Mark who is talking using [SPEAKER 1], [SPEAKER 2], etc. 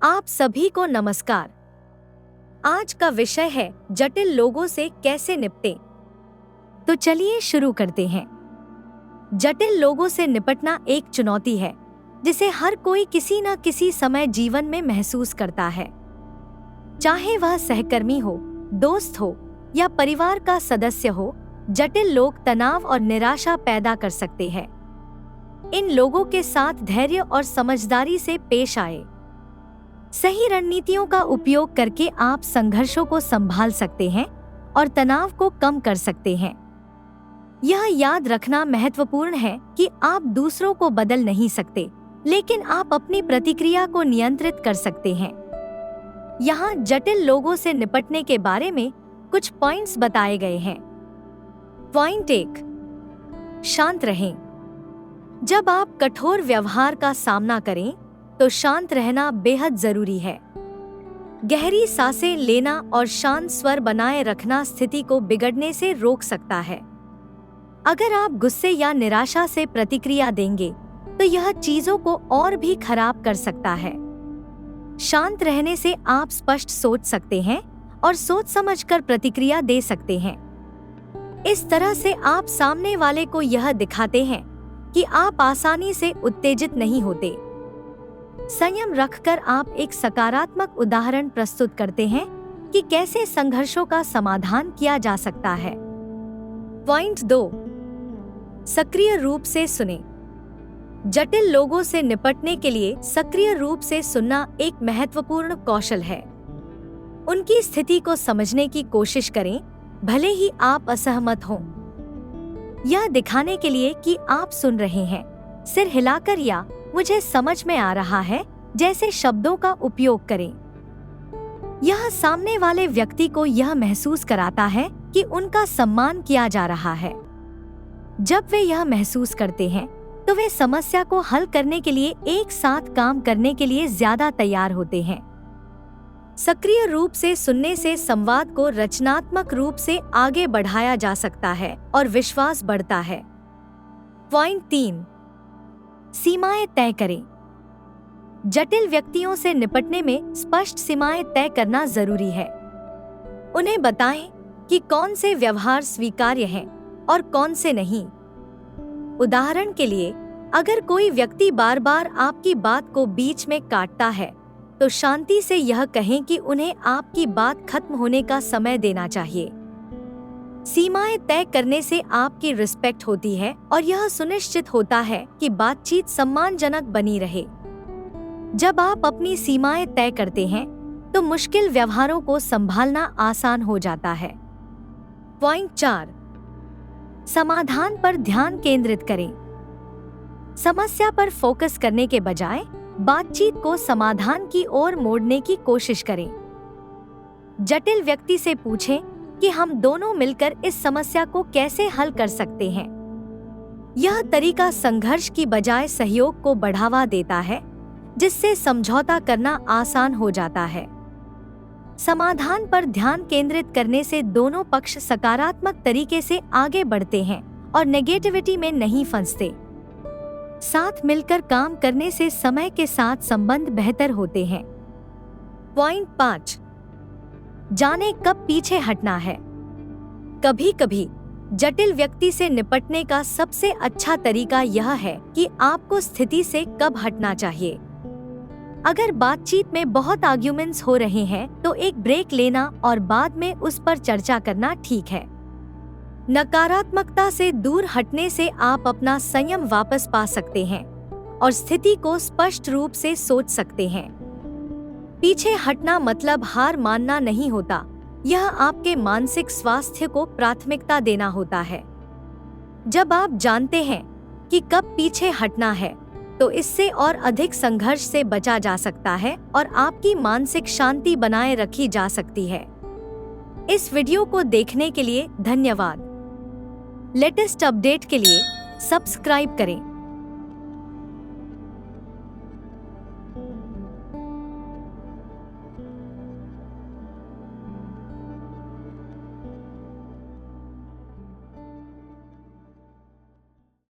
[SPEAKER 1] आप सभी को नमस्कार। आज का विषय है जटिल लोगों से कैसे निपटें। तो चलिए शुरू करते हैं। जटिल लोगों से निपटना एक चुनौती है जिसे हर कोई किसी न किसी समय जीवन में महसूस करता है। चाहे वह सहकर्मी हो, दोस्त हो या परिवार का सदस्य हो, जटिल लोग तनाव और निराशा पैदा कर सकते हैं। इन लोगों के साथ धैर्य और समझदारी से पेश आए। सही रणनीतियों का उपयोग करके आप संघर्षों को संभाल सकते हैं और तनाव को कम कर सकते हैं। यह याद रखना महत्वपूर्ण है कि आप दूसरों को बदल नहीं सकते, लेकिन आप अपनी प्रतिक्रिया को नियंत्रित कर सकते हैं। यहाँ जटिल लोगों से निपटने के बारे में कुछ पॉइंट्स बताए गए हैं। पॉइंट 1, शांत रहें। जब आप कठोर व्यवहार का सामना करें तो शांत रहना बेहद जरूरी है। गहरी सांसें लेना और शांत स्वर बनाए रखना स्थिति को बिगड़ने से रोक सकता है। अगर आप गुस्से या निराशा से प्रतिक्रिया देंगे तो यह चीजों को और भी खराब कर सकता है। शांत रहने से आप स्पष्ट सोच सकते हैं और सोच समझकर प्रतिक्रिया दे सकते हैं। इस तरह से आप सामने वाले को यह दिखाते हैं कि आप आसानी से उत्तेजित नहीं होते। संयम रखकर आप एक सकारात्मक उदाहरण प्रस्तुत करते हैं कि कैसे संघर्षों का समाधान किया जा सकता है। पॉइंट 2, सक्रिय रूप से सुनें। जटिल लोगों से निपटने के लिए सक्रिय रूप से सुनना एक महत्वपूर्ण कौशल है। उनकी स्थिति को समझने की कोशिश करें, भले ही आप असहमत हों। यह दिखाने के लिए कि आप सुन रहे हैं, सिर हिलाकर या मुझे समझ में आ रहा है जैसे शब्दों का उपयोग करें। यह सामने वाले व्यक्ति को यह महसूस कराता है कि उनका सम्मान किया जा रहा है। जब वे यह महसूस करते हैं तो वे समस्या को हल करने के लिए एक साथ काम करने के लिए ज्यादा तैयार होते हैं। सक्रिय रूप से सुनने से संवाद को रचनात्मक रूप से आगे बढ़ाया जा सकता है और विश्वास बढ़ता है। पॉइंट 3, सीमाएं तय करें। जटिल व्यक्तियों से निपटने में स्पष्ट सीमाएं तय करना जरूरी है। उन्हें बताएं कि कौन से व्यवहार स्वीकार्य हैं और कौन से नहीं। उदाहरण के लिए, अगर कोई व्यक्ति बार बार आपकी बात को बीच में काटता है तो शांति से यह कहें कि उन्हें आपकी बात खत्म होने का समय देना चाहिए। सीमाएं तय करने से आपकी रिस्पेक्ट होती है और यह सुनिश्चित होता है कि बातचीत सम्मानजनक बनी रहे। जब आप अपनी सीमाएं तय करते हैं तो मुश्किल व्यवहारों को संभालना आसान हो जाता है। पॉइंट 4, समाधान पर ध्यान केंद्रित करें। समस्या पर फोकस करने के बजाय बातचीत को समाधान की ओर मोड़ने की कोशिश करें। जटिल व्यक्ति से पूछें कि हम दोनों मिलकर इस समस्या को कैसे हल कर सकते हैं। यह तरीका संघर्ष की बजाय सहयोग को बढ़ावा देता है, जिससे समझौता करना आसान हो जाता है। समाधान पर ध्यान केंद्रित करने से दोनों पक्ष सकारात्मक तरीके से आगे बढ़ते हैं और नेगेटिविटी में नहीं फंसते। साथ मिलकर काम करने से समय के साथ संबंध बेहतर होते हैं। पॉइंट 5, जाने कब पीछे हटना है। कभी कभी जटिल व्यक्ति से निपटने का सबसे अच्छा तरीका यह है कि आपको स्थिति से कब हटना चाहिए। अगर बातचीत में बहुत आर्ग्यूमेंट्स हो रहे हैं तो एक ब्रेक लेना और बाद में उस पर चर्चा करना ठीक है। नकारात्मकता से दूर हटने से आप अपना संयम वापस पा सकते हैं और स्थिति को स्पष्ट रूप से सोच सकते हैं। पीछे हटना मतलब हार मानना नहीं होता, यह आपके मानसिक स्वास्थ्य को प्राथमिकता देना होता है। जब आप जानते हैं कि कब पीछे हटना है तो इससे और अधिक संघर्ष से बचा जा सकता है और आपकी मानसिक शांति बनाए रखी जा सकती है। इस वीडियो को देखने के लिए धन्यवाद। लेटेस्ट अपडेट के लिए सब्सक्राइब करें।